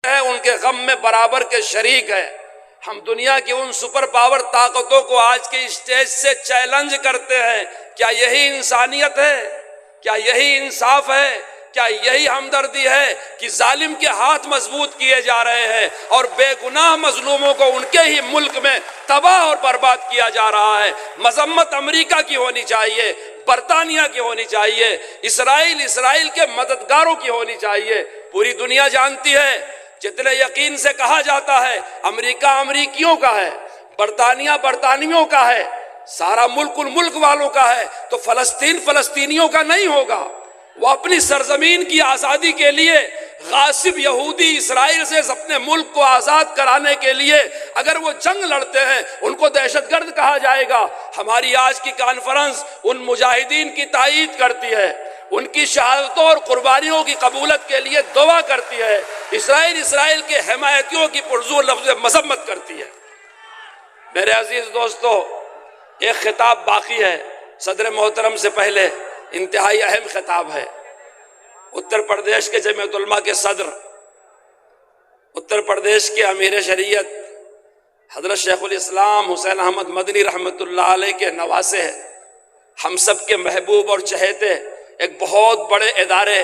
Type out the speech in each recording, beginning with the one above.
ہے ان کے غم میں برابر کے شریک ہے۔ ہم دنیا کی ان سپر پاور طاقتوں کو آج کے اسٹیج سے چیلنج کرتے ہیں، کیا یہی انسانیت ہے؟ کیا یہی انصاف ہے؟ کیا یہی ہمدردی ہے کہ ظالم کے ہاتھ مضبوط کیے جا رہے ہیں اور بے گناہ مظلوموں کو ان کے ہی ملک میں تباہ اور برباد کیا جا رہا ہے؟ مذمت امریکہ کی ہونی چاہیے، برطانیہ کی ہونی چاہیے، اسرائیل کے مددگاروں کی ہونی چاہیے۔ پوری دنیا جانتی ہے، جتنے یقین سے کہا جاتا ہے امریکہ امریکیوں کا ہے، برطانیہ برطانیوں کا ہے، سارا ملک ان ملک والوں کا ہے، تو فلسطین فلسطینیوں کا نہیں ہوگا۔ وہ اپنی سرزمین کی آزادی کے لیے غاصب یہودی اسرائیل سے اپنے ملک کو آزاد کرانے کے لیے اگر وہ جنگ لڑتے ہیں ان کو دہشت گرد کہا جائے گا۔ ہماری آج کی کانفرنس ان مجاہدین کی تائید کرتی ہے، ان کی شہادتوں اور قربانیوں کی قبولت کے لیے دعا کرتی ہے، اسرائیل کے حمایتیوں کی پرزور لفظ مذمت کرتی ہے۔ میرے عزیز دوستو، ایک خطاب باقی ہے صدر محترم سے پہلے، انتہائی اہم خطاب ہے۔ اتر پردیش کے جمعیت علماء کے صدر، اتر پردیش کے امیر شریعت حضرت شیخ الاسلام حسین احمد مدنی رحمۃ اللہ علیہ کے نواسے ہیں، ہم سب کے محبوب اور چہیتے، ایک بہت بڑے ادارے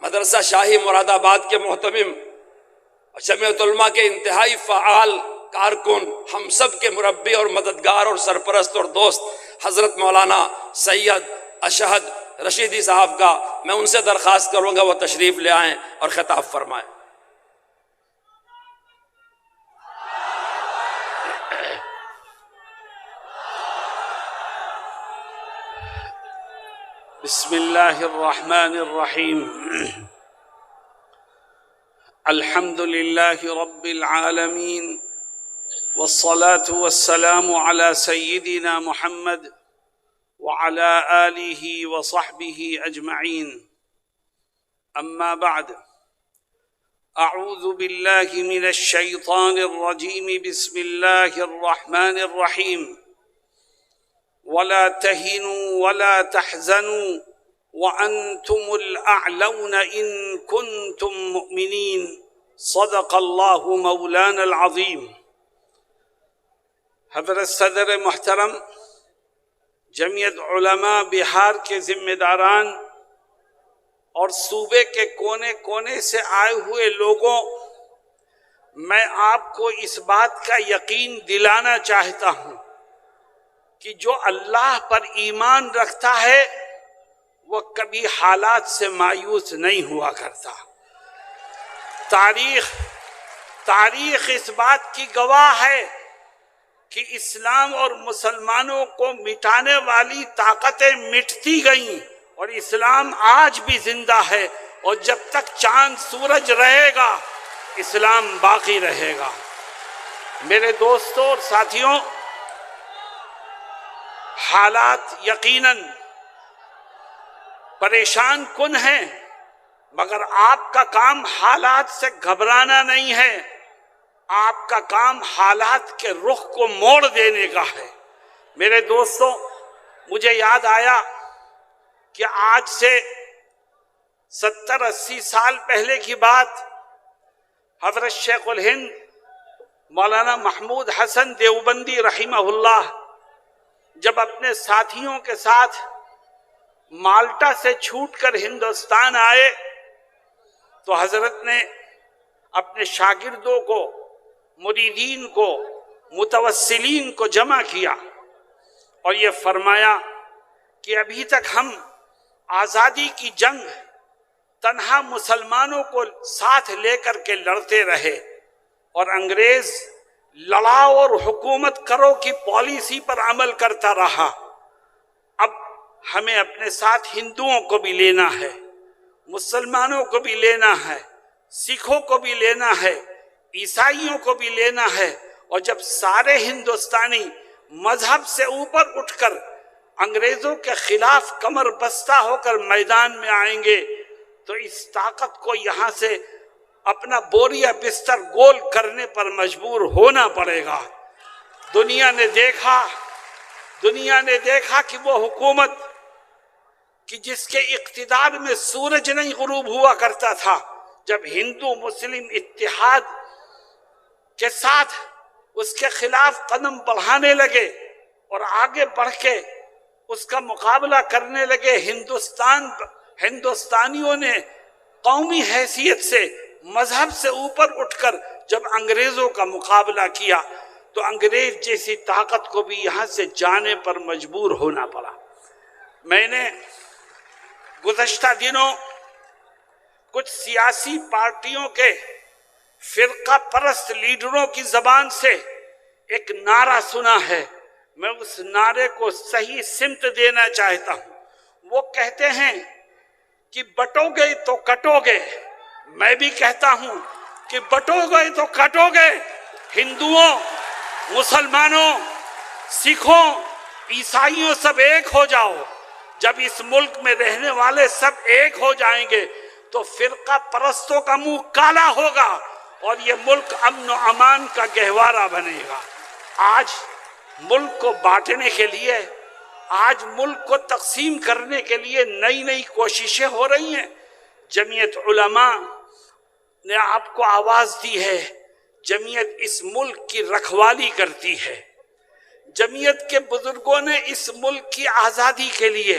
مدرسہ شاہی مراد آباد کے محتمم، جمعیت علماء کے انتہائی فعال کارکن، ہم سب کے مربی اور مددگار اور سرپرست اور دوست حضرت مولانا سید اشہد رشیدی صاحب کا میں ان سے درخواست کروں گا وہ تشریف لے آئیں اور خطاب فرمائیں۔ بسم اللہ الرحمن الرحیم، الحمد للہ رب العالمین والصلاة والسلام على سیدنا محمد وعلى آلہ وصحبہ اجمعین، اما بعد، اعوذ باللہ من الشیطان الرجیم، بسم اللہ الرحمن الرحیم، ولا تهنوا ولا تحزنوا وأنتم الأعلون إن كنتم مؤمنين، صدق الله مولانا العظیم۔ حضرت صدر محترم، جمعیت علماء بہار کے ذمہ داران اور صوبے کے کونے کونے سے آئے ہوئے لوگوں، میں آپ کو اس بات کا یقین دلانا چاہتا ہوں کہ جو اللہ پر ایمان رکھتا ہے وہ کبھی حالات سے مایوس نہیں ہوا کرتا۔ تاریخ اس بات کی گواہ ہے کہ اسلام اور مسلمانوں کو مٹانے والی طاقتیں مٹتی گئیں اور اسلام آج بھی زندہ ہے، اور جب تک چاند سورج رہے گا اسلام باقی رہے گا۔ میرے دوستوں اور ساتھیوں، حالات یقیناً پریشان کن ہیں، مگر آپ کا کام حالات سے گھبرانا نہیں ہے، آپ کا کام حالات کے رخ کو موڑ دینے کا ہے۔ میرے دوستوں، مجھے یاد آیا کہ آج سے 70-80 سال پہلے کی بات، حضرت شیخ الہند مولانا محمود حسن دیوبندی رحمہ اللہ جب اپنے ساتھیوں کے ساتھ مالٹا سے چھوٹ کر ہندوستان آئے تو حضرت نے اپنے شاگردوں کو، مریدین کو، متوسلین کو جمع کیا اور یہ فرمایا کہ ابھی تک ہم آزادی کی جنگ تنہا مسلمانوں کو ساتھ لے کر کے لڑتے رہے اور انگریز لڑاؤ اور حکومت کرو کی پالیسی پر عمل کرتا رہا۔ اب ہمیں اپنے ساتھ ہندوؤں کو بھی لینا ہے، مسلمانوں کو بھی لینا ہے، سکھوں کو بھی لینا ہے، عیسائیوں کو بھی لینا ہے، اور جب سارے ہندوستانی مذہب سے اوپر اٹھ کر انگریزوں کے خلاف کمر بستہ ہو کر میدان میں آئیں گے تو اس طاقت کو یہاں سے اپنا بوریا بستر گول کرنے پر مجبور ہونا پڑے گا۔ دنیا نے دیکھا کہ وہ حکومت کہ جس کے اقتدار میں سورج نہیں غروب ہوا کرتا تھا، جب ہندو مسلم اتحاد کے ساتھ اس کے خلاف قدم بڑھانے لگے اور آگے بڑھ کے اس کا مقابلہ کرنے لگے، ہندوستانیوں نے قومی حیثیت سے مذہب سے اوپر اٹھ کر جب انگریزوں کا مقابلہ کیا تو انگریز جیسی طاقت کو بھی یہاں سے جانے پر مجبور ہونا پڑا۔ میں نے گزشتہ دنوں کچھ سیاسی پارٹیوں کے فرقہ پرست لیڈروں کی زبان سے ایک نعرہ سنا ہے، میں اس نعرے کو صحیح سمت دینا چاہتا ہوں۔ وہ کہتے ہیں کہ بٹو گے تو کٹو گے، میں بھی کہتا ہوں کہ بٹو گے تو کٹو گے، ہندوؤں، مسلمانوں، سکھوں، عیسائیوں سب ایک ہو جاؤ۔ جب اس ملک میں رہنے والے سب ایک ہو جائیں گے تو فرقہ پرستوں کا منہ کالا ہوگا اور یہ ملک امن و امان کا گہوارہ بنے گا۔ آج ملک کو بانٹنے کے لیے، آج ملک کو تقسیم کرنے کے لیے نئی نئی کوششیں ہو رہی ہیں۔ جمعیت علماء نے آپ کو آواز دی ہے، جمعیت اس ملک کی رکھوالی کرتی ہے۔ جمعیت کے بزرگوں نے اس ملک کی آزادی کے لیے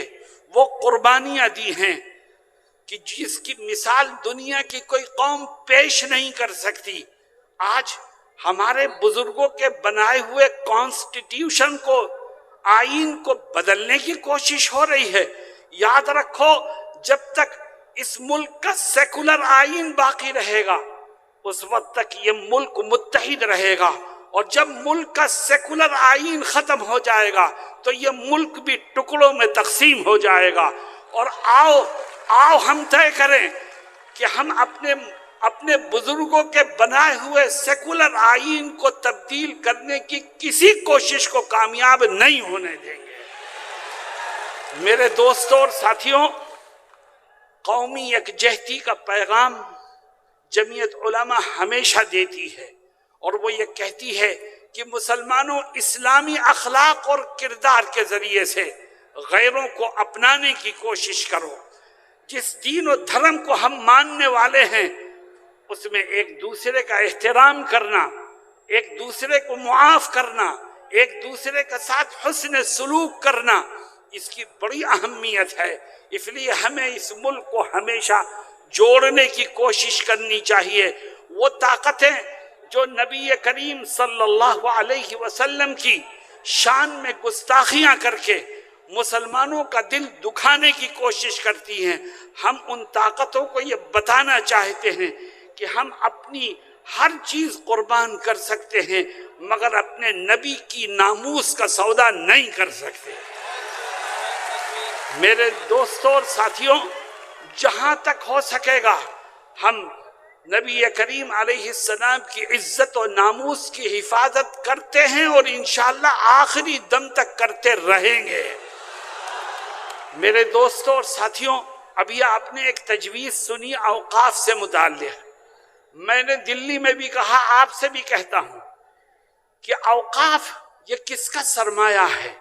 وہ قربانیاں دی ہیں کہ جس کی مثال دنیا کی کوئی قوم پیش نہیں کر سکتی۔ آج ہمارے بزرگوں کے بنائے ہوئے کانسٹیٹیوشن کو، آئین کو بدلنے کی کوشش ہو رہی ہے۔ یاد رکھو، جب تک اس ملک کا سیکولر آئین باقی رہے گا اس وقت تک یہ ملک متحد رہے گا، اور جب ملک کا سیکولر آئین ختم ہو جائے گا تو یہ ملک بھی ٹکڑوں میں تقسیم ہو جائے گا۔ اور آؤ ہم طے کریں کہ ہم اپنے بزرگوں کے بنائے ہوئے سیکولر آئین کو تبدیل کرنے کی کسی کوشش کو کامیاب نہیں ہونے دیں گے۔ میرے دوستوں اور ساتھیوں، قومی یکجہتی کا پیغام جمعیت علماء ہمیشہ دیتی ہے، اور وہ یہ کہتی ہے کہ مسلمانوں، اسلامی اخلاق اور کردار کے ذریعے سے غیروں کو اپنانے کی کوشش کرو۔ جس دین و دھرم کو ہم ماننے والے ہیں اس میں ایک دوسرے کا احترام کرنا، ایک دوسرے کو معاف کرنا، ایک دوسرے کے ساتھ حسن سلوک کرنا، اس کی بڑی اہمیت ہے۔ اس لیے ہمیں اس ملک کو ہمیشہ جوڑنے کی کوشش کرنی چاہیے۔ وہ طاقتیں جو نبی کریم صلی اللہ علیہ وسلم کی شان میں گستاخیاں کر کے مسلمانوں کا دل دکھانے کی کوشش کرتی ہیں، ہم ان طاقتوں کو یہ بتانا چاہتے ہیں کہ ہم اپنی ہر چیز قربان کر سکتے ہیں مگر اپنے نبی کی ناموس کا سودا نہیں کر سکتے۔ میرے دوستوں اور ساتھیوں، جہاں تک ہو سکے گا ہم نبی کریم علیہ السلام کی عزت و ناموس کی حفاظت کرتے ہیں اور انشاءاللہ آخری دم تک کرتے رہیں گے۔ میرے دوستوں اور ساتھیوں، ابھی آپ نے ایک تجویز سنی اوقاف سے متعلق۔ میں نے دلی میں بھی کہا، آپ سے بھی کہتا ہوں کہ اوقاف یہ کس کا سرمایہ ہے؟